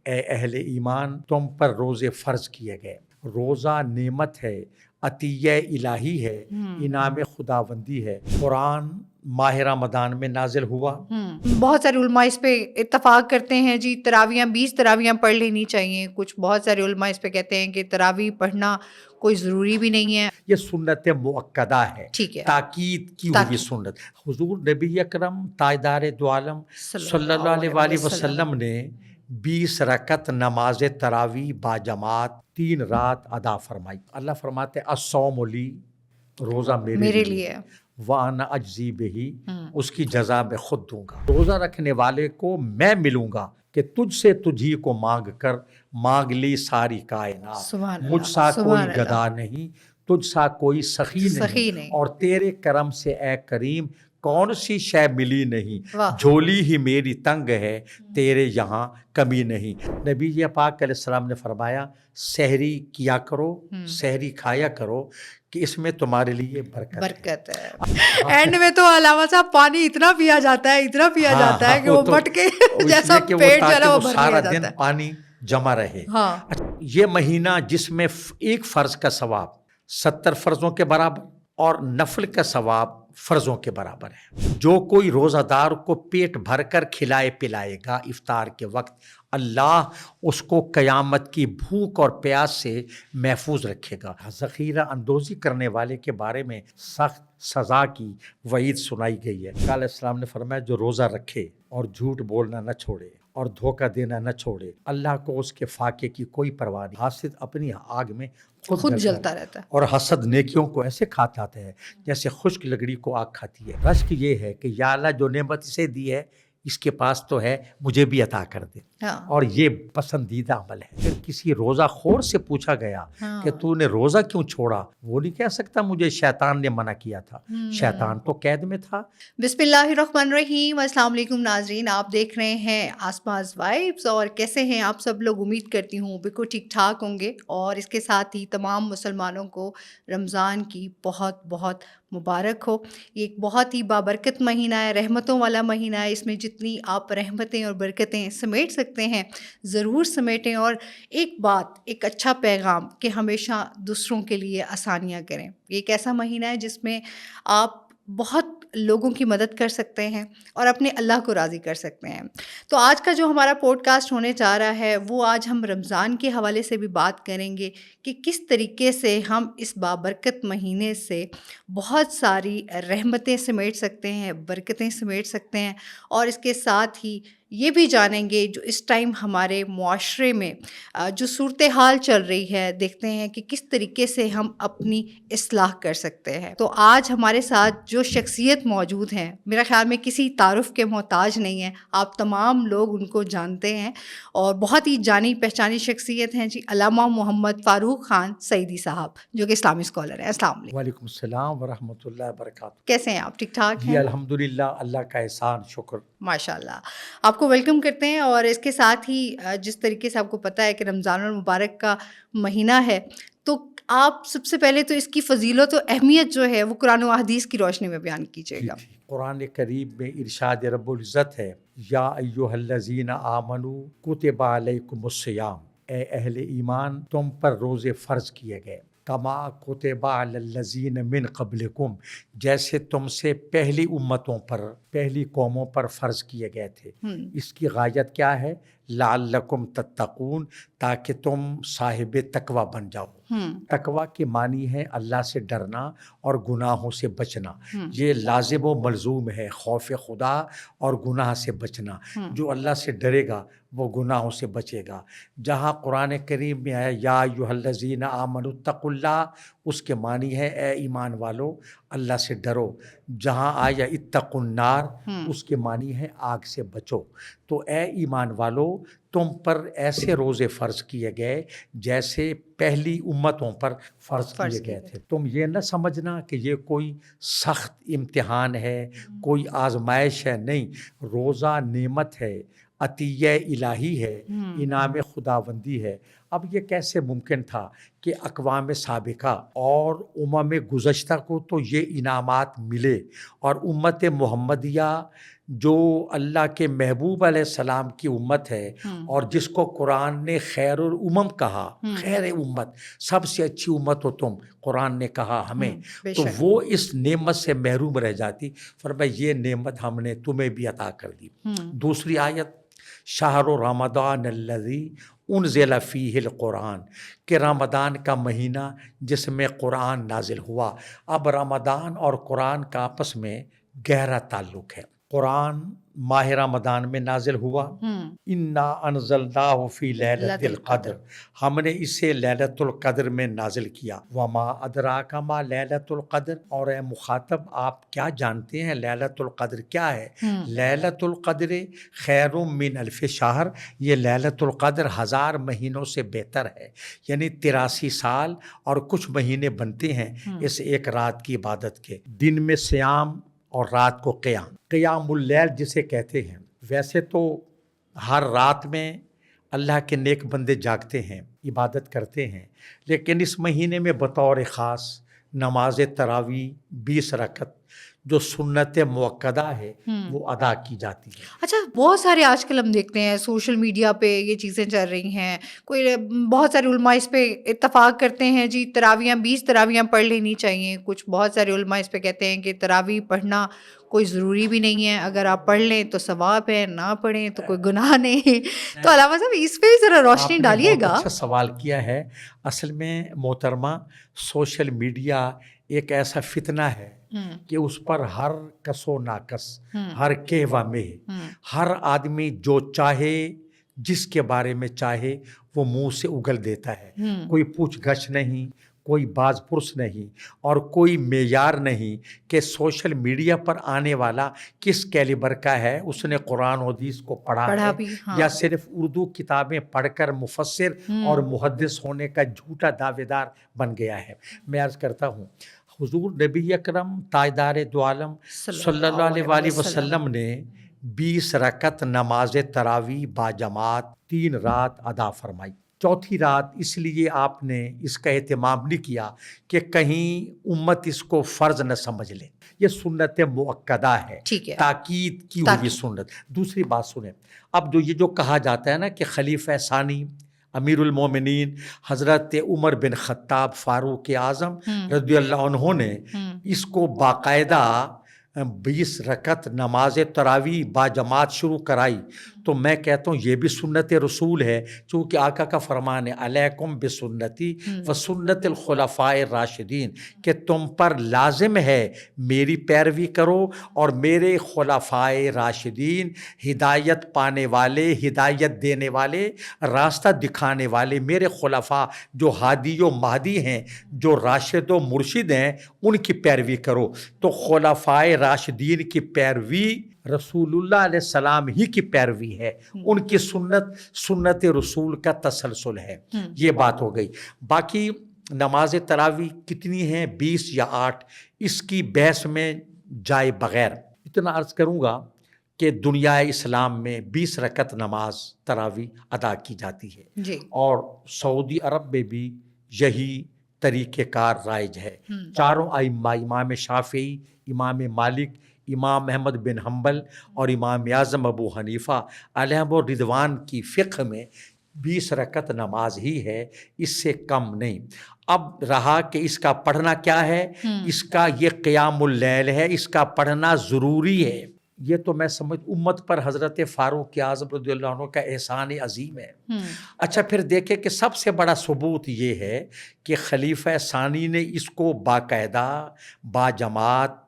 اے اہل ایمان تم پر روزے فرض کیے گئے۔ روزہ نعمت ہے، عطیہ الہی ہے، انعام خداوندی ہے۔ قرآن ماہ رمضان میں نازل ہوا۔ بہت سارے علماء اس پہ اتفاق کرتے ہیں جی، تراویاں 20 تراویاں پڑھ لینی چاہیے۔ کچھ بہت سارے علماء اس پہ کہتے ہیں کہ تراویح پڑھنا کوئی ضروری بھی نہیں ہے۔ یہ سنت مؤکدہ ہے، ٹھیک ہے، تاکید کی ہوئی سنت۔ حضور نبی اکرم تاجدار دو عالم صلی اللہ علیہ وآلہ وسلم نے 20 رکعت نماز تراویح با جماعت 3 رات ادا فرمائی۔ اللہ فرماتے الصوم لی، روزہ میرے لیے، وَأَنَا أَجْزِي بِهِ، اس کی جزا میں خود دوں گا۔ روزہ رکھنے والے کو میں ملوں گا کہ تجھ سے تجھی کو مانگ کر مانگ لی ساری کائنات، مجھ سا کوئی گدا نہیں، تجھ سا کوئی سخی نہیں، اور تیرے کرم سے اے کریم کون سی شے ملی نہیں، جھولی ہی میری تنگ ہے، تیرے یہاں کمی نہیں۔ نبی پاک علیہ السلام نے فرمایا سحری کیا کرو، سحری کھایا کرو کہ اس میں تمہارے لیے برکت ہے۔ اینڈ میں تو علامہ صاحب پانی اتنا پیا جاتا ہے کہ وہ بٹ کے جیسا پیٹ جو ہے وہ سارا دن پانی جمع رہے۔ یہ مہینہ جس میں ایک فرض کا ثواب 70 فرضوں کے برابر اور نفل کا ثواب فرضوں کے برابر ہے۔ جو کوئی روزہ دار کو پیٹ بھر کر کھلائے پلائے گا افطار کے وقت، اللہ اس کو قیامت کی بھوک اور پیاس سے محفوظ رکھے گا۔ ذخیرہ اندوزی کرنے والے کے بارے میں سخت سزا کی وعید سنائی گئی ہے۔ علیہ السلام نے فرمایا جو روزہ رکھے اور جھوٹ بولنا نہ چھوڑے اور دھوکہ دینا نہ چھوڑے، اللہ کو اس کے فاقے کی کوئی پرواہ نہیں۔ حاسد اپنی آگ میں خود جلتا رہتا ہے، اور حسد نیکیوں کو ایسے کھاتا ہے جیسے خشک لکڑی کو آگ کھاتی ہے۔ رشک یہ ہے کہ یا اللہ جو نعمت اسے دی ہے اس کے پاس تو ہے، مجھے بھی عطا کر دے، اور یہ پسندیدہ عمل ہے۔ پھر کسی روزہ خور سے پوچھا گیا کہ تو نے روزہ کیوں چھوڑا، وہ نہیں کہہ سکتا مجھے شیطان نے منع کیا تھا، شیطان تو قید میں تھا۔ بسم اللہ الرحمن الرحیم۔ السلام علیکم ناظرین، آپ دیکھ رہے ہیں آسماز وائبس، اور کیسے ہیں آپ سب لوگ؟ امید کرتی ہوں بالکل ٹھیک ٹھاک ہوں گے، اور اس کے ساتھ ہی تمام مسلمانوں کو رمضان کی بہت بہت مبارک ہو۔ یہ ایک بہت ہی بابرکت مہینہ ہے، رحمتوں والا مہینہ ہے۔ اس میں جتنی آپ رحمتیں اور برکتیں سمیٹ سکتے ہیں ضرور سمیٹیں، اور ایک بات، ایک اچھا پیغام کہ ہمیشہ دوسروں کے لیے آسانیاں کریں۔ یہ ایک ایسا مہینہ ہے جس میں آپ بہت لوگوں کی مدد کر سکتے ہیں اور اپنے اللہ کو راضی کر سکتے ہیں۔ تو آج کا جو ہمارا پوڈ کاسٹ ہونے جا رہا ہے وہ آج ہم رمضان کے حوالے سے بھی بات کریں گے کہ کس طریقے سے ہم اس بابرکت مہینے سے بہت ساری رحمتیں سمیٹ سکتے ہیں، برکتیں سمیٹ سکتے ہیں، اور اس کے ساتھ ہی یہ بھی جانیں گے جو اس ٹائم ہمارے معاشرے میں جو صورتحال چل رہی ہے، دیکھتے ہیں کہ کس طریقے سے ہم اپنی اصلاح کر سکتے ہیں۔ تو آج ہمارے ساتھ جو شخصیت موجود ہیں، میرا خیال میں کسی تعارف کے محتاج نہیں ہیں، آپ تمام لوگ ان کو جانتے ہیں، اور بہت ہی جانی پہچانی شخصیت ہیں جی، علامہ محمد فاروق خان سعیدی صاحب، جو کہ اسلامی اسکالر ہیں۔ السلام علیکم۔ وعلیکم السلام ورحمۃ اللہ وبرکاتہ۔ کیسے ہیں آپ؟ ٹھیک ٹھاک ہیں؟ جی الحمدللہ، اللہ کا احسان، شکر۔ ماشاء اللہ، آپ کو ویلکم کرتے ہیں۔ اور اس کے ساتھ ہی جس طریقے سے آپ کو پتہ ہے کہ رمضان المبارک کا مہینہ ہے، تو آپ سب سے پہلے تو اس کی فضیلت و اہمیت جو ہے وہ قرآن و حدیث کی روشنی میں بیان کیجیے گا۔ قرآن کریم میں ارشاد رب العزت ہے، یا ایھا الذین آمنوا کتب علیکم الصیام، اے اہل ایمان تم پر روزے فرض کیے گئے، کما کتب علی الذین من قبلکم، جیسے تم سے پہلی امتوں پر، پہلی قوموں پر فرض کیے گئے تھے۔ اس کی غایت کیا ہے؟ لعلکم تتقون، تاکہ تم صاحب تقوی بن جاؤ۔ تقوی کی معنی ہے اللہ سے ڈرنا اور گناہوں سے بچنا۔ یہ لازم و ملزوم ہے، خوف خدا اور گناہ سے بچنا۔ جو اللہ سے ڈرے گا وہ گناہوں سے بچے گا۔ جہاں قرآن کریم میں ہے یا ایھا الذین آمنوا اتقوا اللہ، اس کے معنی ہے اے ایمان والو اللہ سے ڈرو۔ جہاں آیا اتقوا النار، اس کے معنی ہے آگ سے بچو۔ تو اے ایمان والو تم پر ایسے روزے فرض کیے گئے جیسے پہلی امتوں پر فرض کیے گئے تھے۔ تم یہ نہ سمجھنا کہ یہ کوئی سخت امتحان ہے، کوئی آزمائش ہے، نہیں، روزہ نعمت ہے، عطیہ الہی ہے، انعام خداوندی ہے۔ اب یہ کیسے ممکن تھا کہ اقوام سابقہ اور امم گزشتہ کو تو یہ انعامات ملے، اور امت محمدیہ جو اللہ کے محبوب علیہ السلام کی امت ہے اور جس کو قرآن نے خیر الامم کہا، خیر امت، سب سے اچھی امت ہو تم، قرآن نے کہا ہمیں، تو وہ اس نعمت سے محروم رہ جاتی۔ فرمایا یہ نعمت ہم نے تمہیں بھی عطا کر دی۔ دوسری آیت شہر رمضان الذی انزل فیہ القرآن، کہ رمضان کا مہینہ جس میں قرآن نازل ہوا۔ اب رمضان اور قرآن کا آپس میں گہرا تعلق ہے۔ قرآن ماہ رمضان میں نازل ہوا، انا انزلناہ فی لیلۃ القدر، ہم نے اسے لیلۃ القدر میں نازل کیا۔ وما ادراک ما لیلۃ القدر، اور اے مخاطب آپ کیا جانتے ہیں لیلۃ القدر کیا ہے؟ لیلۃ القدر خیر من الف شہر، یہ لیلۃ القدر 1000 مہینوں سے بہتر ہے، یعنی 83 سال اور کچھ مہینے بنتے ہیں اس ایک رات کی عبادت کے۔ دن میں صیام اور رات کو قیام اللیل جسے کہتے ہیں۔ ویسے تو ہر رات میں اللہ کے نیک بندے جاگتے ہیں، عبادت کرتے ہیں، لیکن اس مہینے میں بطور خاص نماز تراویح 20 رکعت جو سنت موقدہ ہے وہ ادا کی جاتی ہے۔ اچھا، بہت سارے آج کل ہم دیکھتے ہیں سوشل میڈیا پہ یہ چیزیں چل رہی ہیں، کوئی بہت سارے علماء اس پہ اتفاق کرتے ہیں جی تراویحاں 20 تراویحاں پڑھ لینی چاہیے، کچھ بہت سارے علماء اس پہ کہتے ہیں کہ تراویح پڑھنا کوئی ضروری بھی نہیں ہے، اگر آپ پڑھ لیں تو ثواب ہے، نہ پڑھیں تو کوئی گناہ نہیں۔ تو علامہ صاحب اس پہ بھی ذرا روشنی ڈالیے گا۔ اچھا سوال کیا ہے۔ اصل میں محترمہ سوشل میڈیا ایک ایسا فتنہ ہے کہ اس پر ہر کس و ناکس، ہر کہوا میں ہر آدمی جو چاہے جس کے بارے میں چاہے وہ منہ سے اگل دیتا ہے، کوئی پوچھ گچھ نہیں، کوئی باز پرس نہیں، اور کوئی معیار نہیں کہ سوشل میڈیا پر آنے والا کس کیلیبر کا ہے، اس نے قرآن و حدیث کو پڑھا ہے یا صرف اردو کتابیں پڑھ کر مفسر اور محدث ہونے کا جھوٹا دعوے دار بن گیا ہے۔ میں عرض کرتا ہوں حضور نبی اکرم تاجدار دو عالم صلی اللہ علیہ وآلہ وسلم نے 20 رکعت نماز تراویح باجماعت 3 رات ادا فرمائی۔ چوتھی رات اس لیے آپ نے اس کا اہتمام نہیں کیا کہ کہیں امت اس کو فرض نہ سمجھ لے، یہ سنت مؤکدہ ہے، تاکید کی ہوئی سنت۔ دوسری بات سنیں، اب یہ جو کہا جاتا ہے نا کہ خلیفہ ثانی امیر المومنین حضرت عمر بن خطاب فاروق اعظم رضی اللہ عنہ نے اس کو باقاعدہ 20 رکعت نماز تراویح باجماعت شروع کرائی، تو میں کہتا ہوں یہ بھی سنت رسول ہے، چونکہ آقا کا فرمان ہے علیکم بسنتی و سنت الخلفاء الراشدین، کہ تم پر لازم ہے میری پیروی کرو اور میرے خلفاء راشدین، ہدایت پانے والے، ہدایت دینے والے، راستہ دکھانے والے میرے خلفاء جو ہادی و مہدی ہیں، جو راشد و مرشد ہیں، ان کی پیروی کرو۔ تو خلفاء راشدین کی پیروی رسول اللہ علیہ السلام ہی کی پیروی ہے، ان کی سنت رسول کا تسلسل ہے۔ یہ بات ہو گئی۔ باقی نماز تراویح کتنی ہیں، 20 یا 8، اس کی بحث میں جائے بغیر اتنا عرض کروں گا کہ دنیا اسلام میں 20 رکعت نماز تراویح ادا کی جاتی ہے، اور سعودی عرب میں بھی یہی طریقہ کار رائج ہے۔ چاروں ائمہ، امام شافعی، امام مالک، امام احمد بن حنبل اور امام اعظم ابو حنیفہ علیہم الرضوان کی فقہ میں 20 رکعت نماز ہی ہے، اس سے کم نہیں۔ اب رہا کہ اس کا پڑھنا کیا ہے، اس کا یہ قیام اللیل ہے، اس کا پڑھنا ضروری ہے۔ یہ تو میں سمجھ امت پر حضرت فاروق اعظم رضی اللہ عنہ کا احسان عظیم ہے۔ اچھا پھر دیکھیں کہ سب سے بڑا ثبوت یہ ہے کہ خلیفہ ثانی نے اس کو باقاعدہ باجماعت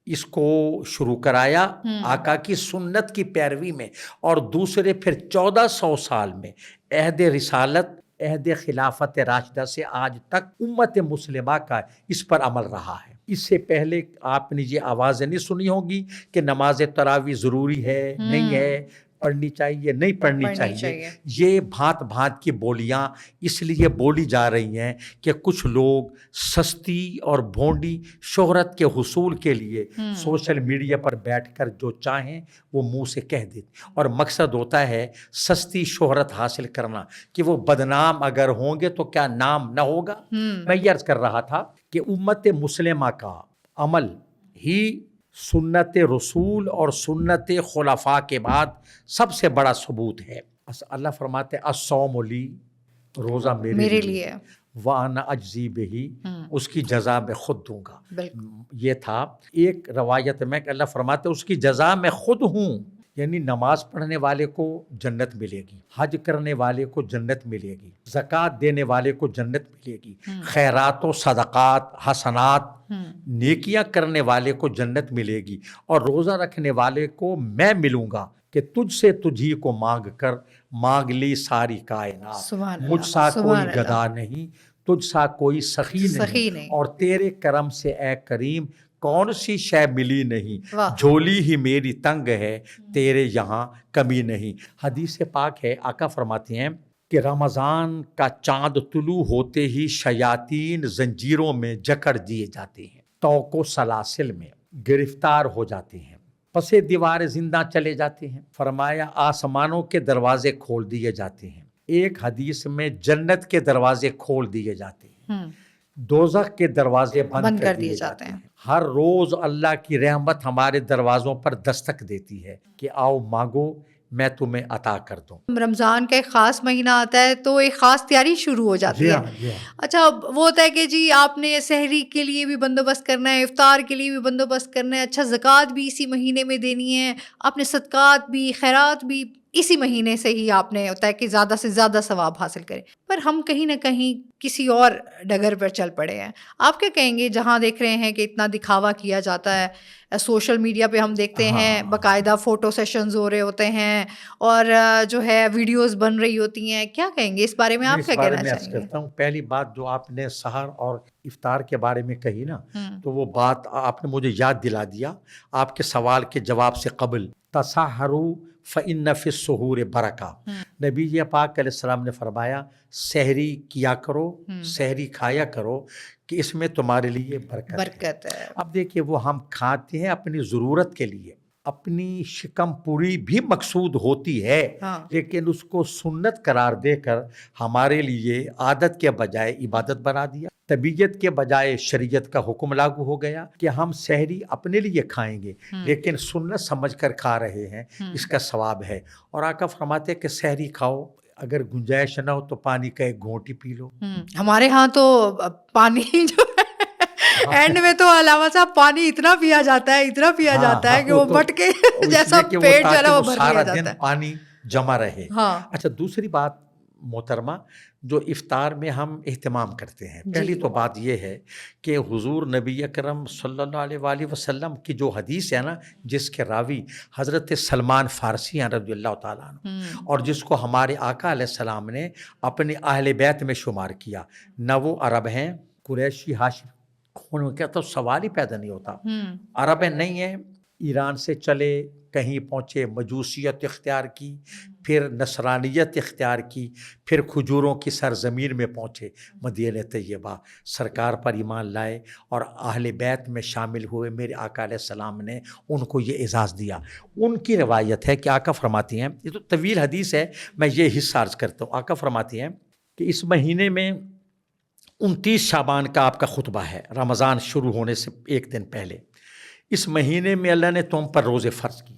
اس کو شروع کرایا آقا کی سنت کی پیروی میں، اور دوسرے پھر 1400 سال میں عہد رسالت، عہد خلافت راشدہ سے آج تک امت مسلمہ کا اس پر عمل رہا ہے۔ اس سے پہلے آپ نے یہ آوازیں نہیں سنی ہوں گی کہ نماز تراویح ضروری ہے، نہیں ہے، پڑھنی چاہیے، نہیں پڑھنی چاہیے۔ یہ بھانت بھانت کی بولیاں اس لیے بولی جا رہی ہیں کہ کچھ لوگ سستی اور بھونڈی شہرت کے حصول کے لیے سوشل میڈیا پر بیٹھ کر جو چاہیں وہ منہ سے کہہ دیتے، اور مقصد ہوتا ہے سستی شہرت حاصل کرنا، کہ وہ بدنام اگر ہوں گے تو کیا نام نہ ہوگا۔ میں یہ عرض کر رہا تھا کہ امت مسلمہ کا عمل ہی سنت رسول اور سنت خلفاء کے بعد سب سے بڑا ثبوت ہے. اللہ فرماتے الصوم لی، روزہ میرے لیے، وَأَنَا أَجْزِي بِهِ، اس کی جزا میں خود دوں گا. یہ تھا ایک روایت میں کہ اللہ فرماتے اس کی جزا میں خود ہوں، یعنی نماز پڑھنے والے کو جنت ملے گی، حج کرنے والے کو جنت ملے گی، زکوٰۃ دینے والے کو جنت ملے گی، خیرات و صدقات حسنات نیکیاں کرنے والے کو جنت ملے گی، اور روزہ رکھنے والے کو میں ملوں گا کہ تجھ سے تجھی کو مانگ لی ساری کائنات، مجھ سا کوئی گدا نہیں، تجھ سا کوئی سخی نہیں، اور تیرے کرم سے اے کریم کون سی شے ملی نہیں، جھولی ہی میری تنگ ہے، تیرے یہاں کمی نہیں. حدیث پاک ہے، آقا فرماتے ہیں کہ رمضان کا چاند طلوع ہوتے ہی شیاطین زنجیروں میں جکڑ دیے جاتے ہیں، توق و سلاسل میں گرفتار ہو جاتے ہیں، پسے دیوار زندہ چلے جاتے ہیں. فرمایا آسمانوں کے دروازے کھول دیے جاتے ہیں، ایک حدیث میں جنت کے دروازے کھول دیے جاتے ہیں، دوزخ کے دروازے بند کر دیے جاتے ہیں. ہر روز اللہ کی رحمت ہمارے دروازوں پر دستک دیتی ہے کہ آؤ مانگو میں تمہیں عطا کر دوں. رمضان کا ایک خاص مہینہ آتا ہے تو ایک خاص تیاری شروع ہو جاتی ہے. اچھا وہ ہوتا ہے کہ جی آپ نے سحری کے لیے بھی بندوبست کرنا ہے، افطار کے لیے بھی بندوبست کرنا ہے، اچھا زکوٰۃ بھی اسی مہینے میں دینی ہے، آپ نے صدقات بھی خیرات بھی اسی مہینے سے ہی آپ نے ہوتا ہے کہ زیادہ سے زیادہ ثواب حاصل کریں. پر ہم کہیں نہ کہیں کسی اور ڈگر پر چل پڑے ہیں. آپ کیا کہیں گے جہاں دیکھ رہے ہیں کہ اتنا دکھاوا کیا جاتا ہے، سوشل میڈیا پہ ہم دیکھتے ہیں باقاعدہ فوٹو سیشنز ہو رہے ہوتے ہیں اور جو ہے ویڈیوز بن رہی ہوتی ہیں، کیا کہیں گے اس بارے میں؟ آپ کیا کہنا چاہیں گے؟ کرتا ہوں پہلی بات جو آپ نے سحر اور افطار کے بارے میں کہی نا، تو وہ بات آپ نے مجھے یاد دلا دیا آپ کے سوال کے جواب سے قبل. تسحروا فإن فی السحور برکہ، نبی پاک علیہ السلام نے فرمایا سحری کیا کرو، سحری کھایا کرو کہ اس میں تمہارے لیے برکت ہے. اب دیکھیے وہ ہم کھاتے ہیں اپنی ضرورت کے لیے، اپنی شکم پوری بھی مقصود ہوتی ہے، لیکن اس کو سنت قرار دے کر ہمارے لیے عادت کے بجائے عبادت بنا دیا، طبیعت کے بجائے شریعت کا حکم لاگو ہو گیا کہ ہم سحری اپنے لیے کھائیں گے لیکن سنت سمجھ کر کھا رہے ہیں، اس کا ثواب ہے. اور آقا فرماتے کہ سحری کھاؤ، اگر گنجائش نہ ہو تو پانی کا ایک گھونٹ ہی پی لو. ہمارے ہاں تو پانی جو اینڈ میں تو علامہ صاحب پانی اتنا پیا جاتا ہے کہ وہ بٹ کے جیسا پیٹ جو ہے وہ بھر لیا جاتا ہے، سارا دن پانی جمع رہے. اچھا دوسری بات محترمہ جو افطار میں ہم اہتمام کرتے ہیں، پہلی تو بات یہ ہے کہ حضور نبی اکرم صلی اللہ علیہ وآلہ وسلم کی جو حدیث ہے نا، جس کے راوی حضرت سلمان فارسی ہیں رضی اللہ تعالیٰ عنہ، اور جس کو ہمارے آقا علیہ السلام نے اپنے اہل بیت میں شمار کیا، نہ وہ عرب ہیں قریشی ہاشمی کا تو سوال ہی پیدا نہیں ہوتا، عرب نہیں ہیں، ایران سے چلے کہیں پہنچے، مجوسیت اختیار کی، پھر نصرانیت اختیار کی، پھر کھجوروں کی سرزمین میں پہنچے مدینہ طیبہ، سرکار پر ایمان لائے اور اہل بیت میں شامل ہوئے. میرے آقا علیہ السلام نے ان کو یہ اعزاز دیا. ان کی روایت ہے کہ آقا فرماتی ہیں، یہ تو طویل حدیث ہے، میں یہ حصہ عرض کرتا ہوں. آقا فرماتی ہیں کہ اس مہینے میں 29 شعبان کا آپ کا خطبہ ہے، رمضان شروع ہونے سے ایک دن پہلے. اس مہینے میں اللہ نے تم پر روزے فرض کیے.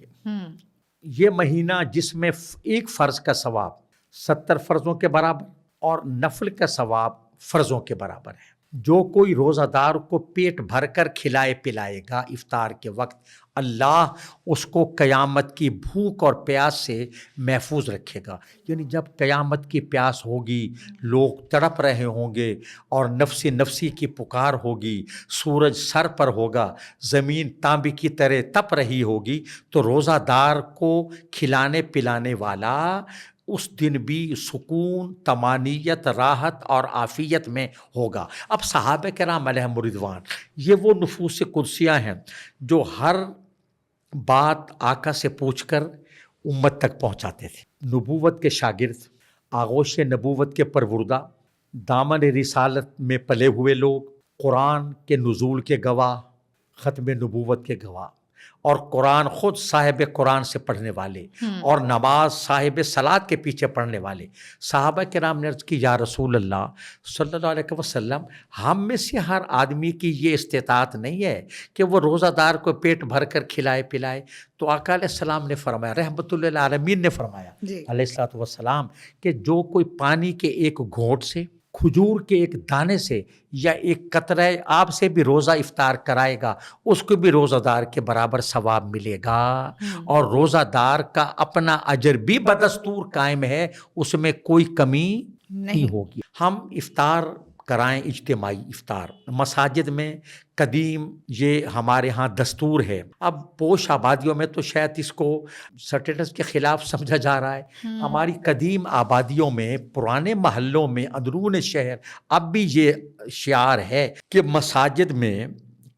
یہ مہینہ جس میں ایک فرض کا ثواب 70 فرضوں کے برابر اور نفل کا ثواب فرضوں کے برابر ہے. جو کوئی روزہ دار کو پیٹ بھر کر کھلائے پلائے گا افطار کے وقت، اللہ اس کو قیامت کی بھوک اور پیاس سے محفوظ رکھے گا. یعنی جب قیامت کی پیاس ہوگی، لوگ تڑپ رہے ہوں گے اور نفسی نفسی کی پکار ہوگی، سورج سر پر ہوگا، زمین تانبے کی طرح تپ رہی ہوگی، تو روزہ دار کو کھلانے پلانے والا اس دن بھی سکون، طمانینت، راحت اور عافیت میں ہوگا. اب صحابہ کرام علیہم رضوان یہ وہ نفوس قدسیہ ہیں جو ہر بات آقا سے پوچھ کر امت تک پہنچاتے تھے. نبوت کے شاگرد، آغوش نبوت کے پروردہ، دامن رسالت میں پلے ہوئے لوگ، قرآن کے نزول کے گواہ، ختم نبوت کے گواہ، اور قرآن خود صاحب قرآن سے پڑھنے والے اور نماز صاحب صلاۃ کے پیچھے پڑھنے والے صحابہ کرام نے عرض کی یا رسول اللہ صلی اللہ علیہ وسلم ہم میں سے ہر آدمی کی یہ استطاعت نہیں ہے کہ وہ روزہ دار کو پیٹ بھر کر کھلائے پلائے. تو آقا علیہ السلام نے فرمایا, رحمت اللہ عالمین نے فرمایا علیہ الصلوۃ والسلام کہ جو کوئی پانی کے ایک گھونٹ سے, کھجور کے ایک دانے سے یا ایک قطرہ آب سے بھی روزہ افطار کرائے گا اس کو بھی روزہ دار کے برابر ثواب ملے گا, اور روزہ دار کا اپنا اجر بھی بدستور قائم ہے, اس میں کوئی کمی نہیں ہوگی. ہم افطار کرائیں, اجتماعی افطار مساجد میں قدیم یہ ہمارے ہاں دستور ہے. اب پوش آبادیوں میں تو شاید اس کو سٹیٹس کے خلاف سمجھا جا رہا ہے. ہماری قدیم آبادیوں میں, پرانے محلوں میں, اندرون شہر اب بھی یہ شعار ہے کہ مساجد میں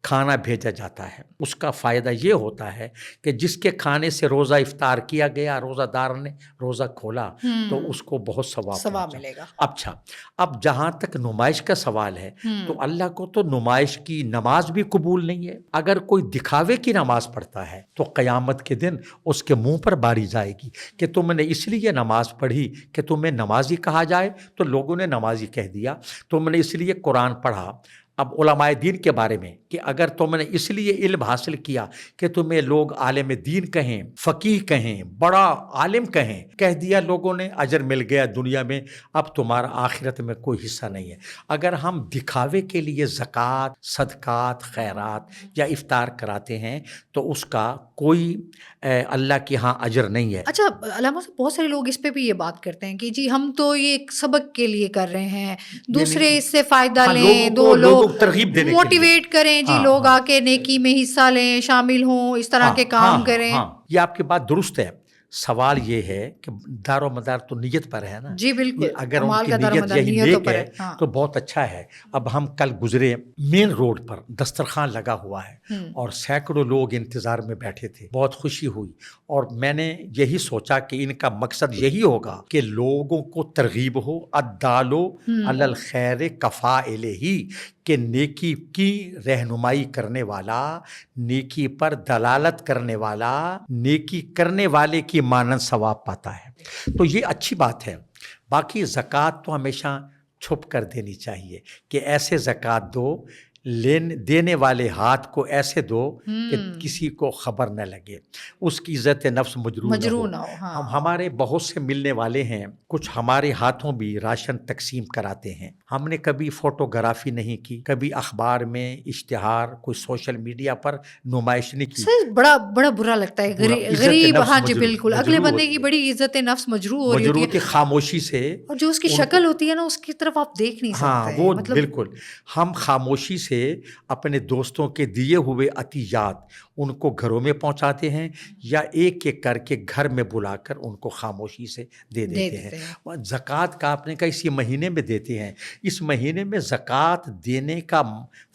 کھانا بھیجا جاتا ہے. اس کا فائدہ یہ ہوتا ہے کہ جس کے کھانے سے روزہ افطار کیا گیا, روزہ دار نے روزہ کھولا تو اس کو بہت ثواب ملے گا. اچھا, اب جہاں تک نمائش کا سوال ہے تو اللہ کو تو نمائش کی نماز بھی قبول نہیں ہے. اگر کوئی دکھاوے کی نماز پڑھتا ہے تو قیامت کے دن اس کے منہ پر باری جائے گی کہ تم نے اس لیے نماز پڑھی کہ تمہیں نمازی کہا جائے, تو لوگوں نے نمازی کہہ دیا. تم نے اس لیے قرآن پڑھا. اب علماء دین کے بارے میں کہ اگر تم نے اس لیے علم حاصل کیا کہ تمہیں لوگ عالم دین کہیں, فقیہ کہیں, بڑا عالم کہیں, کہہ دیا لوگوں نے, اجر مل گیا دنیا میں, اب تمہارا آخرت میں کوئی حصہ نہیں ہے. اگر ہم دکھاوے کے لیے زکوٰۃ, صدقات, خیرات یا افطار کراتے ہیں تو اس کا کوئی اللہ کے ہاں اجر نہیں ہے. اچھا علامہ صاحب, بہت سارے لوگ اس پہ بھی یہ بات کرتے ہیں کہ جی ہم تو یہ ایک سبق کے لیے کر رہے ہیں, دوسرے اس سے فائدہ لیں, دو لوگ ترغیب دینے موٹیویٹ کریں, جی لوگ آ کے نیکی میں حصہ لیں, شامل ہوں, اس طرح کے کام کریں. یہ آپ کی بات درست ہے. سوال یہ ہے کہ دار و مدار تو نیت پر ہے نا. جی بالکل, اگر ان کی نیت یہی نیک ہے تو بہت اچھا ہے. اب ہم کل گزرے, مین روڈ پر دسترخوان لگا ہوا ہے اور سینکڑوں لوگ انتظار میں بیٹھے تھے. بہت خوشی ہوئی اور میں نے یہی سوچا کہ ان کا مقصد یہی ہوگا کہ لوگوں کو ترغیب ہو, الدالو علی الخیر کفاعلہ, کہ نیکی کی رہنمائی کرنے والا, نیکی پر دلالت کرنے والا, نیکی کرنے والے کی مانند ثواب پاتا ہے. تو یہ اچھی بات ہے. باقی زکوٰۃ تو ہمیشہ چھپ کر دینی چاہیے کہ ایسے زکوٰۃ دو, دینے والے ہاتھ کو ایسے دو کہ کسی کو خبر نہ لگے, اس کی عزت نفس مجروح نہ ہو. ہمارے بہت سے ملنے والے ہیں, کچھ ہمارے ہاتھوں بھی راشن تقسیم کراتے ہیں. ہم نے کبھی فوٹوگرافی نہیں کی, کبھی اخبار میں اشتہار, کوئی سوشل میڈیا پر نمائش نہیں کی. بڑا برا لگتا ہے. غریب, ہاں جی بالکل, اگلے بندے کی بڑی عزت نفس مجروح ہو رہی ہے خاموشی سے, اور جو اس کی شکل ہوتی ہے نا اس کی طرف آپ دیکھ نہیں سکتے. ہاں وہ بالکل. ہم خاموشی سے اپنے دوستوں کے دیے ہوئے عطیات ان کو گھروں میں پہنچاتے ہیں یا ایک ایک کر کے گھر میں بلا کر ان کو خاموشی سے دے دیتے ہیں. زکوٰۃ کا آپ نے کہا اسی مہینے میں دیتے ہیں. اس مہینے میں زکوٰۃ دینے کا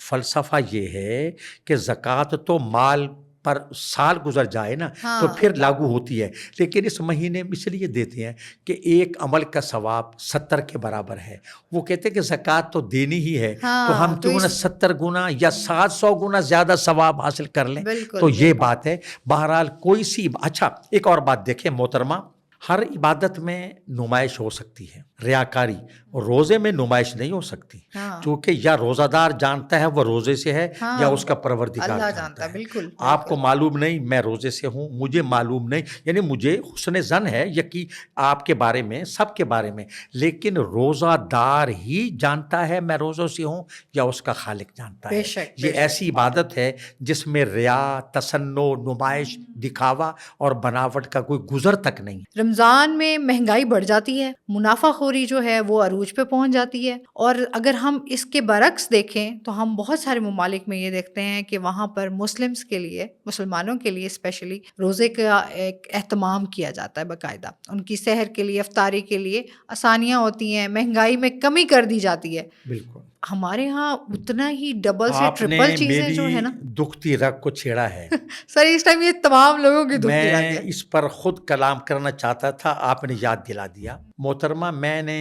فلسفہ یہ ہے کہ زکوٰۃ تو مال پر سال گزر جائے نا تو پھر لاگو ہوتی ہے, لیکن اس مہینے میں اس لیے دیتے ہیں کہ ایک عمل کا ثواب 70 کے برابر ہے. وہ کہتے ہیں کہ زکوٰۃ تو دینی ہی ہے تو ہم کیوں نہ 70 گنا یا 700 گنا زیادہ ثواب حاصل کر لیں. تو یہ بات ہے. بہرحال کوئی سی اچھا ایک اور بات دیکھیں محترمہ, ہر عبادت میں نمائش ہو سکتی ہے, ریاکاری. روزے میں نمائش نہیں ہو سکتی, چونکہ یا روزہ دار جانتا ہے وہ روزے سے ہے یا اس کا پروردگار جانتا ہے. بالکل, آپ کو معلوم نہیں میں روزے سے ہوں, مجھے معلوم نہیں, یعنی مجھے حسن ظن ہے یقین آپ کے بارے میں, سب کے بارے میں, لیکن روزہ دار ہی جانتا ہے میں روزوں سے ہوں یا اس کا خالق جانتا ہے. یہ ایسی عبادت ہے جس میں ریا, تصنع, نمائش, دکھاوا اور بناوٹ کا کوئی گزر تک نہیں. رمضان میں مہنگائی بڑھ جاتی ہے, منافع خوری جو ہے وہ عروج پہ پہنچ جاتی ہے, اور اگر ہم اس کے برعکس دیکھیں تو ہم بہت سارے ممالک میں یہ دیکھتے ہیں کہ وہاں پر مسلمس کے لیے, مسلمانوں کے لیے اسپیشلی روزے کا ایک اہتمام کیا جاتا ہے باقاعدہ. ان کی سحر کے لیے, افطاری کے لیے آسانیاں ہوتی ہیں, مہنگائی میں کمی کر دی جاتی ہے. بالکل. ہمارے ہاں اتنا ہی ڈبل سے آپ نے ٹرپل چیزیں جو ہے نا. میری دکھتی رگ کو چھیڑا ہے. سر اس ٹائم یہ تمام لوگوں کی دکھتی رگ میں ہے. اس پر خود کلام کرنا چاہتا تھا, آپ نے یاد دلا دیا. محترمہ, میں نے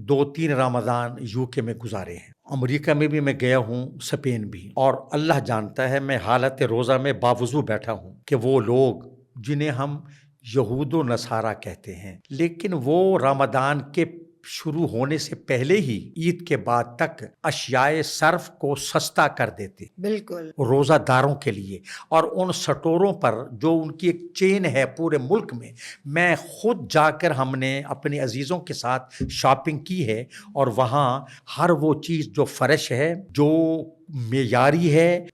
2-3 رمضان UK میں گزارے ہیں, امریکہ میں بھی میں گیا ہوں, اسپین بھی, اور اللہ جانتا ہے میں حالت روزہ میں باوضو بیٹھا ہوں کہ وہ لوگ جنہیں ہم یہود و نصارہ کہتے ہیں, لیکن وہ رمضان کے شروع ہونے سے پہلے ہی عید کے بعد تک اشیاء صرف کو سستا کر دیتے بالکل روزہ داروں کے لیے, اور ان سٹوروں پر جو ان کی ایک چین ہے پورے ملک میں خود جا کر ہم نے اپنے عزیزوں کے ساتھ شاپنگ کی ہے, اور وہاں ہر وہ چیز جو فریش ہے, جو معیاری ہے,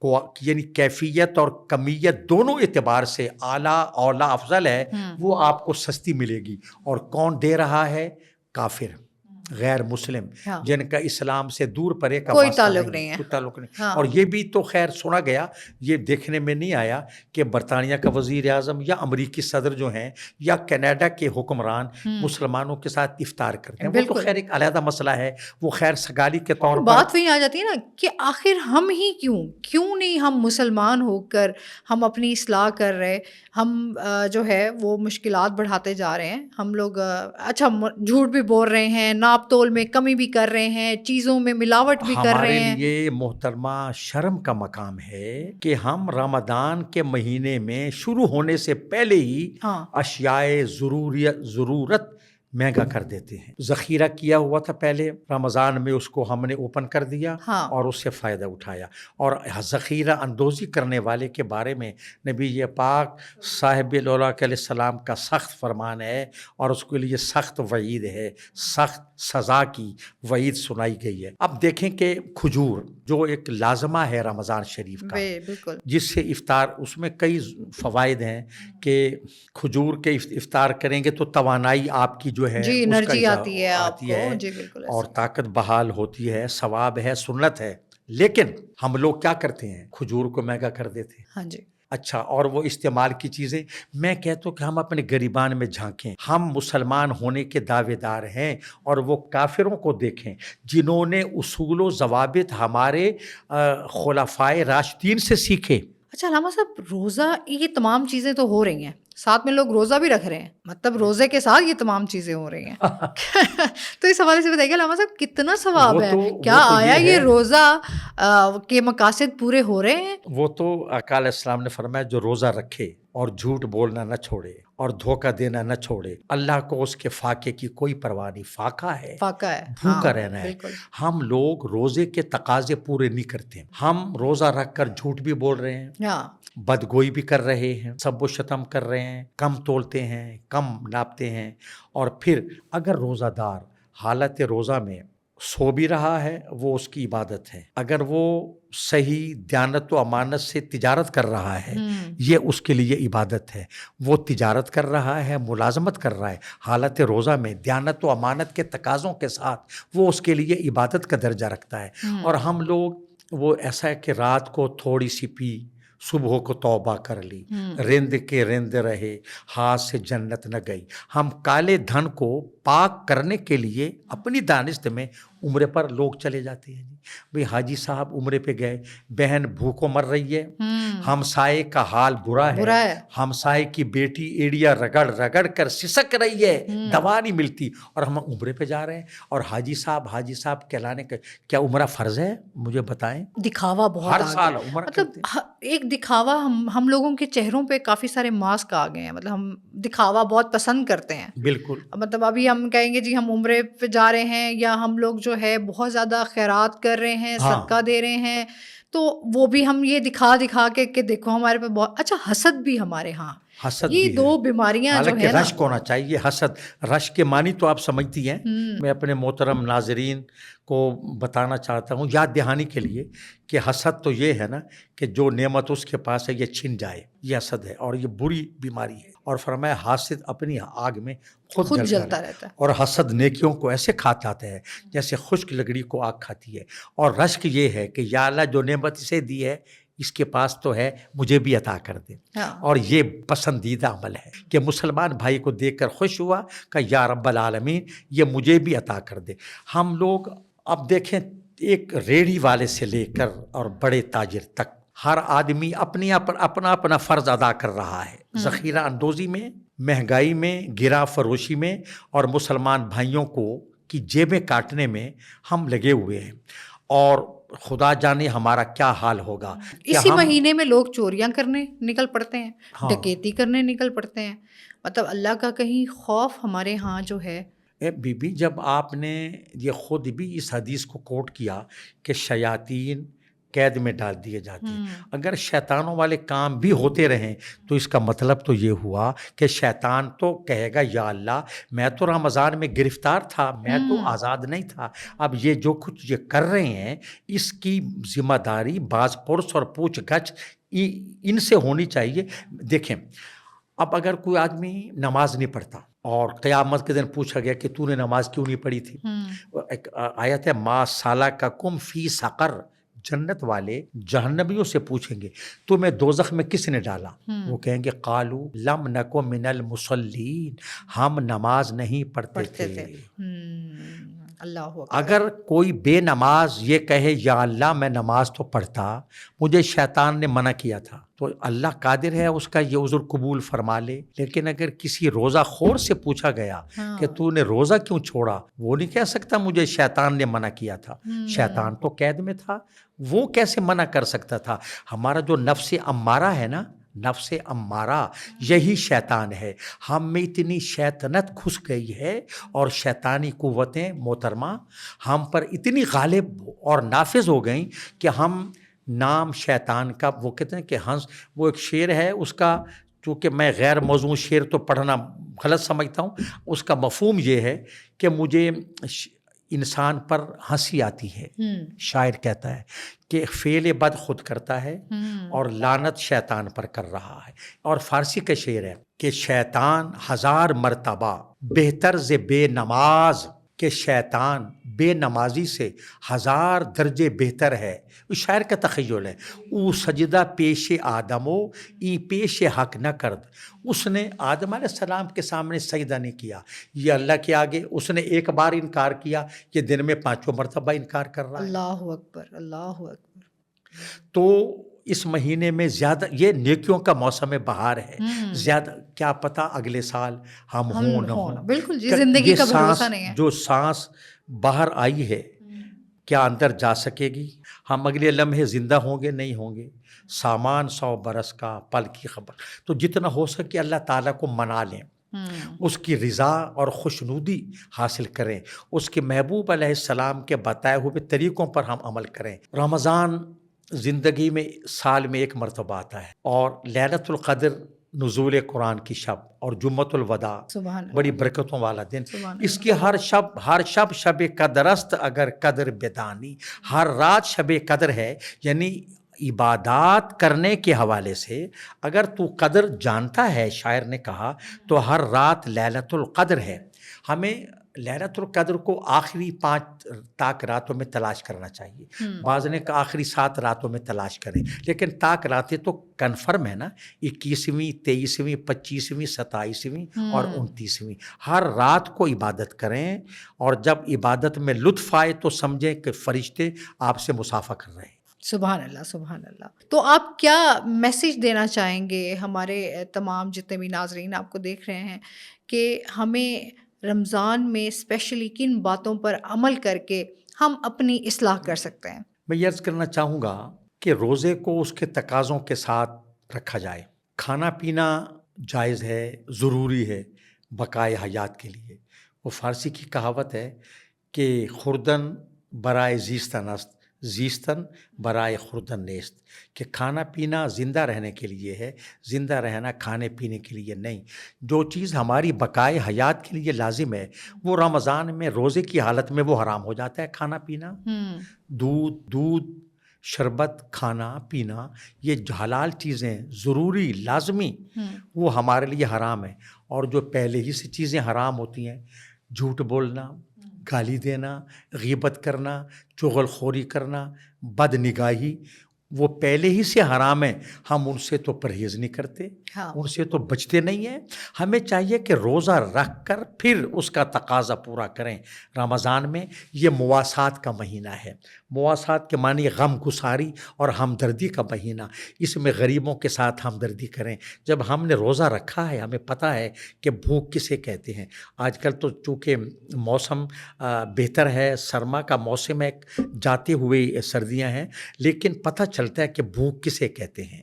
یعنی کیفیت اور کمیت دونوں اعتبار سے اعلیٰ اولا افضل ہے, وہ آپ کو سستی ملے گی. اور کون دے رہا ہے؟ کافر, غیر مسلم, جن کا اسلام سے دور پرے کا کوئی تعلق نہیں ہے, کوئی تعلق نہیں. اور یہ بھی تو خیر سنا گیا, یہ دیکھنے میں نہیں آیا کہ برطانیہ کا وزیر اعظم یا امریکی صدر جو ہیں یا کینیڈا کے حکمران مسلمانوں کے ساتھ افطار کرتے ہیں. وہ تو خیر ایک علیحدہ مسئلہ ہے, وہ خیر سگالی کے طور پر بات وہی آ جاتی ہے نا کہ آخر ہم ہی کیوں نہیں ہم مسلمان ہو کر ہم اپنی اصلاح کر رہے, ہم جو ہے وہ مشکلات بڑھاتے جا رہے ہیں. ہم لوگ اچھا جھوٹ بھی بول رہے ہیں, ناپ تول میں کمی بھی کر رہے ہیں, چیزوں میں ملاوٹ بھی کر رہے ہیں. ہمارے لیے محترمہ شرم کا مقام ہے کہ ہم رمضان کے مہینے میں شروع ہونے سے پہلے ہی اشیاء ضرورت مہنگا کر دیتے ہیں. ذخیرہ کیا ہوا تھا پہلے رمضان میں, اس کو ہم نے اوپن کر دیا اور اس سے فائدہ اٹھایا. اور ذخیرہ اندوزی کرنے والے کے بارے میں نبی پاک صاحب علیہ السلام کا سخت فرمان ہے, اور اس کے لیے سخت وعید ہے, سخت سزا کی وعید سنائی گئی ہے. اب دیکھیں کہ کھجور جو ایک لازمہ ہے رمضان شریف کا, جس سے افطار, اس میں کئی فوائد ہیں کہ کھجور کے افطار کریں گے تو توانائی آپ کی جو ہے انرجی آتی ہے اور طاقت بحال ہوتی ہے, ثواب ہے, سنت ہے. لیکن ہم لوگ کیا کرتے ہیں, کھجور کو مہنگا کر دیتے ہیں. ہاں جی. اچھا, اور وہ استعمال کی چیزیں, میں کہتا ہوں کہ ہم اپنے گریبان میں جھانکیں. ہم مسلمان ہونے کے دعوے دار ہیں, اور وہ کافروں کو دیکھیں جنہوں نے اصول و ضوابط ہمارے خلفائے راشدین سے سیکھے. اچھا علامہ صاحب, روزہ یہ تمام چیزیں تو ہو رہی ہیں, ساتھ میں لوگ روزہ بھی رکھ رہے ہیں, مطلب روزے کے ساتھ یہ تمام چیزیں ہو رہی ہیں. تو اس حوالے سے بتائیے علامہ صاحب کتنا ثواب ہے, کیا آیا یہ روزہ کے مقاصد پورے ہو رہے ہیں؟ وہ تو آقا علیہ السلام نے فرمایا جو روزہ رکھے اور جھوٹ بولنا نہ چھوڑے اور دھوکہ دینا نہ چھوڑے, اللہ کو اس کے فاقے کی کوئی پرواہ نہیں. فاقہ ہے, بھوکا رہنا ہے. ہم لوگ روزے کے تقاضے پورے نہیں کرتے. ہم روزہ رکھ کر جھوٹ بھی بول رہے ہیں, بدگوئی بھی کر رہے ہیں, سب و شتم کر رہے ہیں, کم تولتے ہیں, کم ناپتے ہیں. اور پھر اگر روزہ دار حالت روزہ میں سو بھی رہا ہے, وہ اس کی عبادت ہے. اگر وہ صحیح دیانت و امانت سے تجارت کر رہا ہے, یہ اس کے لیے عبادت ہے. وہ تجارت کر رہا ہے, ملازمت کر رہا ہے حالت روزہ میں دیانت و امانت کے تقاضوں کے ساتھ, وہ اس کے لیے عبادت کا درجہ رکھتا ہے. اور ہم لوگ وہ ایسا ہے کہ رات کو تھوڑی سی پی, صبح کو توبہ کر لی, رند کے رند رہے, ہاتھ سے جنت نہ گئی. ہم کالے دھن کو پاک کرنے کے لیے اپنی دانست میں عمرے پر لوگ چلے جاتے ہیں. بھئی حاجی صاحب عمرے پہ گئے, بہن بھوکوں مر رہی ہے, ہمسائے کا حال برا ہے, ہمسائے کی بیٹی ایڑیا رگڑ رگڑ کر سسک رہی ہے, دوا نہیں ملتی, اور ہم عمرے پہ جا رہے ہیں. اور حاجی صاحب کہلانے کا کیا عمرہ فرض ہے؟ مجھے بتائیں. دکھاوا بہت ہر سال عمرہ مطلب ایک دکھاوا, ہم لوگوں کے چہروں پہ کافی سارے ماسک آ گئے ہیں, مطلب ہم دکھاوا بہت پسند کرتے ہیں. بالکل. مطلب ابھی ہم کہیں گے جی ہم عمرے پہ جا رہے ہیں, یا ہم لوگ جو ہے بہت زیادہ خیرات کر رہے ہیں, صدقہ دے رہے ہیں, تو وہ بھی ہم یہ دکھا کے کہ دیکھو ہمارے پہ بہت اچھا. حسد بھی ہمارے ہاں, یہ دو بیماریاں جو ہے نا, رشک ہونا چاہیے. حسد, رشک کے معنی تو آپ سمجھتی ہیں. میں اپنے محترم ناظرین کو بتانا چاہتا ہوں یاد دہانی کے لیے کہ حسد تو یہ ہے نا کہ جو نعمت اس کے پاس ہے یہ چھن جائے, یہ حسد ہے, اور یہ بری بیماری ہے. اور فرمایا حاسد اپنی آگ میں خود جلتا رہتا ہے, اور حسد نیکیوں کو ایسے کھاتا ہے جیسے خشک لکڑی کو آگ کھاتی ہے. اور رشک یہ ہے کہ یا اللہ جو نعمت اسے دی ہے اس کے پاس تو ہے, مجھے بھی عطا کر دے. اور یہ پسندیدہ عمل ہے کہ مسلمان بھائی کو دیکھ کر خوش ہوا کہ یا رب العالمین یہ مجھے بھی عطا کر دے. ہم لوگ اب دیکھیں ایک ریڑھی والے سے لے کر اور بڑے تاجر تک ہر آدمی اپنا فرض ادا کر رہا ہے، ذخیرہ اندوزی میں، مہنگائی میں، گرا فروشی میں، اور مسلمان بھائیوں کو کی جیبیں کاٹنے میں ہم لگے ہوئے ہیں، اور خدا جانے ہمارا کیا حال ہوگا کہ اسی ہم مہینے میں لوگ چوریاں کرنے نکل پڑتے ہیں، ہاں ڈکیتی کرنے نکل پڑتے ہیں، مطلب اللہ کا کہیں خوف ہمارے ہاں جو ہے۔ بی بی جب آپ نے یہ خود بھی اس حدیث کو کوٹ کیا کہ شیاطین قید میں ڈال دیے جاتے ہیں، اگر شیطانوں والے کام بھی ہوتے رہیں تو اس کا مطلب تو یہ ہوا کہ شیطان تو کہے گا یا اللہ میں تو رمضان میں گرفتار تھا، میں تو آزاد نہیں تھا، اب یہ جو کچھ یہ کر رہے ہیں اس کی ذمہ داری باز پرس اور پوچھ گچھ ان سے ہونی چاہیے۔ دیکھیں اب اگر کوئی آدمی نماز نہیں پڑھتا اور قیامت کے دن پوچھا گیا کہ تو نے نماز کیوں نہیں پڑھی تھی، ایک آیت ہے ما سالککم فی سقر، جنت والے جہنمیوں سے پوچھیں گے تمہیں دوزخ میں کس نے ڈالا، وہ کہیں گے قالو لم نکو من المصلین، ہم نماز نہیں پڑھتے تھے۔ اللہ اکبر۔ اگر کوئی بے نماز یہ کہے یا اللہ میں نماز تو پڑھتا، مجھے شیطان نے منع کیا تھا، تو اللہ قادر ہے اس کا یہ عذر قبول فرما لے۔ لیکن اگر کسی روزہ خور سے پوچھا گیا کہ تو نے روزہ کیوں چھوڑا، وہ نہیں کہہ سکتا مجھے شیطان نے منع کیا تھا، شیطان تو قید میں تھا، وہ کیسے منع کر سکتا تھا؟ ہمارا جو نفس امارہ ہے نا، نفس امارہ یہی شیطان ہے، ہم میں اتنی شیطنت گھس گئی ہے اور شیطانی قوتیں محترمہ ہم پر اتنی غالب اور نافذ ہو گئیں کہ ہم نام شیطان کا، وہ کہتے ہیں کہ ہنس، وہ ایک شعر ہے اس کا، چونکہ میں غیر موزوں شعر تو پڑھنا غلط سمجھتا ہوں، اس کا مفہوم یہ ہے کہ مجھے انسان پر ہنسی آتی ہے، شاعر کہتا ہے کہ فعل بد خود کرتا ہے اور لعنت شیطان پر کر رہا ہے، اور فارسی کا شعر ہے کہ شیطان 1000 مرتبہ بہتر ز بے نماز، کہ شیطان بے نمازی سے 1000 درجے بہتر ہے، اس شاعر کا تخیل ہے۔ او سجدہ پیش آدمو ای پیش حق نہ کرد، اس نے آدم علیہ السلام کے سامنے سجدہ نہیں کیا، یہ اللہ کے آگے اس نے ایک بار انکار کیا، یہ دن میں 5 مرتبہ انکار کر رہا ہے۔ اللہ اکبر، اللہ اکبر۔ تو اس مہینے میں زیادہ، یہ نیکیوں کا موسم بہار ہے، زیادہ کیا پتہ اگلے سال ہم ہوں نہ ہوں، بالکل جی، زندگی کا بھروسہ نہیں ہے۔ جو سانس باہر آئی ہے کیا اندر جا سکے گی؟ ہم اگلے لمحے زندہ ہوں گے نہیں ہوں گے؟ سامان 100 برس کا پل کی خبر، تو جتنا ہو سکے اللہ تعالیٰ کو منا لیں، اس کی رضا اور خوشنودی حاصل کریں، اس کے محبوب علیہ السلام کے بتائے ہوئے طریقوں پر ہم عمل کریں۔ رمضان زندگی میں سال میں 1 مرتبہ آتا ہے، اور لیلۃ القدر نزول قرآن کی شب اور جمعۃ الوداع بڑی برکتوں والا دن، اس کی ہر شب شب قدر است اگر قدر بدانی، ہر رات شب قدر ہے، یعنی عبادات کرنے کے حوالے سے اگر تو قدر جانتا ہے، شاعر نے کہا، تو ہر رات لیلۃ القدر ہے۔ ہمیں لیلۃ القدر کو آخری 5 تاک راتوں میں تلاش کرنا چاہیے، بعض نے کہا آخری 7 راتوں میں تلاش کریں، لیکن تاک راتیں تو کنفرم ہے نا، 21ویں 23ویں 25ویں 27ویں اور 29ویں، ہر رات کو عبادت کریں، اور جب عبادت میں لطف آئے تو سمجھیں کہ فرشتے آپ سے مصافحہ کر رہے ہیں۔ سبحان اللہ، سبحان اللہ۔ تو آپ کیا میسیج دینا چاہیں گے ہمارے تمام جتنے بھی ناظرین آپ کو دیکھ رہے ہیں کہ ہمیں رمضان میں اسپیشلی کن باتوں پر عمل کر کے ہم اپنی اصلاح کر سکتے ہیں؟ میں یہ عرض کرنا چاہوں گا کہ روزے کو اس کے تقاضوں کے ساتھ رکھا جائے، کھانا پینا جائز ہے، ضروری ہے بقائے حیات کے لیے۔ وہ فارسی کی کہاوت ہے کہ خوردن برائے زیستن است، زیستن برائے خوردن نیست، کہ کھانا پینا زندہ رہنے کے لیے ہے، زندہ رہنا کھانے پینے کے لیے نہیں۔ جو چیز ہماری بقائے حیات کے لیے لازم ہے وہ رمضان میں روزے کی حالت میں وہ حرام ہو جاتا ہے، کھانا پینا، دودھ شربت کھانا پینا، یہ حلال چیزیں ضروری لازمی وہ ہمارے لیے حرام ہے۔ اور جو پہلے ہی سے چیزیں حرام ہوتی ہیں، جھوٹ بولنا، گالی دینا، غیبت کرنا، چغل خوری کرنا، بد نگاہی، وہ پہلے ہی سے حرام ہیں، ہم ان سے تو پرہیز نہیں کرتے، ہاں ان سے تو بچتے نہیں ہیں۔ ہمیں چاہیے کہ روزہ رکھ کر پھر اس کا تقاضا پورا کریں۔ رمضان میں یہ مواسات کا مہینہ ہے، مواسات کے معنی غم گساری اور ہمدردی کا مہینہ، اس میں غریبوں کے ساتھ ہمدردی کریں۔ جب ہم نے روزہ رکھا ہے، ہمیں پتہ ہے کہ بھوک کسے کہتے ہیں۔ آج کل تو چونکہ موسم بہتر ہے، سرما کا موسم ہے، جاتے ہوئے سردیاں ہیں، لیکن پتہ چلتا ہے کہ بھوک کسے کہتے ہیں۔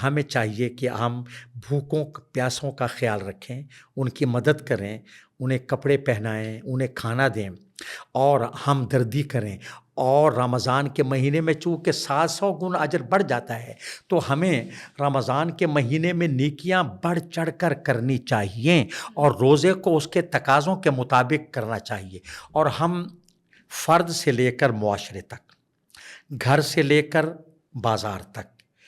ہمیں چاہیے کہ ہم بھوکوں پیاسوں کا خیال رکھیں، ان کی مدد کریں، انہیں کپڑے پہنائیں، انہیں کھانا دیں اور ہمدردی کریں۔ اور رمضان کے مہینے میں چونکہ 700 گنا اجر بڑھ جاتا ہے، تو ہمیں رمضان کے مہینے میں نیکیاں بڑھ چڑھ کر کرنی چاہیے اور روزے کو اس کے تقاضوں کے مطابق کرنا چاہیے۔ اور ہم فرد سے لے کر معاشرے تک، گھر سے لے کر بازار تک،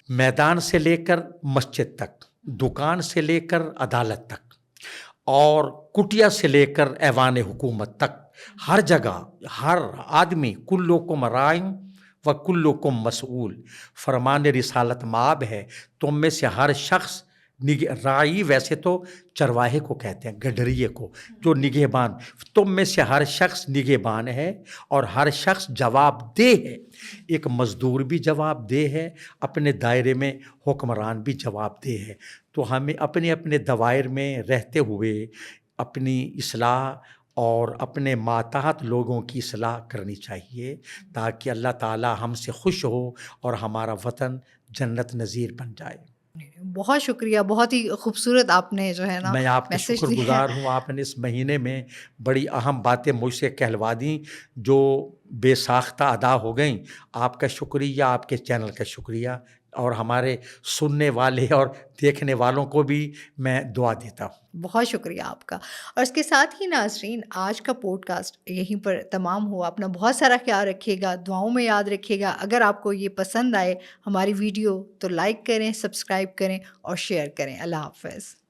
میدان سے لے کر مسجد تک، دکان سے لے کر عدالت تک، اور کٹیا سے لے کر ایوان حکومت تک، ہر جگہ ہر آدمی کلکم رائن و کلکم مسئول، فرمان رسالت مآب ہے، تم میں سے ہر شخص رائی ویسے تو چرواہے کو کہتے ہیں، گڈریے کو، جو نگہبان، تم میں سے ہر شخص نگہبان ہے اور ہر شخص جواب دہ ہے۔ ایک مزدور بھی جواب دہ ہے، اپنے دائرے میں حکمران بھی جواب دہ ہے۔ تو ہمیں اپنے اپنے دوائر میں رہتے ہوئے اپنی اصلاح اور اپنے ماتحت لوگوں کی اصلاح کرنی چاہیے، تاکہ اللہ تعالی ہم سے خوش ہو اور ہمارا وطن جنت نظیر بن جائے۔ بہت شکریہ، بہت ہی خوبصورت آپ نے جو ہے نا میں آپ کا میسج شکر دیا ہے۔ گزار ہوں، آپ نے اس مہینے میں بڑی اہم باتیں مجھ سے کہلوا دیں جو بے ساختہ ادا ہو گئیں۔ آپ کا شکریہ، آپ کے چینل کا شکریہ، اور ہمارے سننے والے اور دیکھنے والوں کو بھی میں دعا دیتا ہوں۔ بہت شکریہ آپ کا۔ اور اس کے ساتھ ہی ناظرین، آج کا پوڈ کاسٹ یہیں پر تمام ہوا۔ اپنا بہت سارا خیال رکھیے گا، دعاؤں میں یاد رکھیے گا۔ اگر آپ کو یہ پسند آئے ہماری ویڈیو تو لائک کریں، سبسکرائب کریں اور شیئر کریں۔ اللہ حافظ۔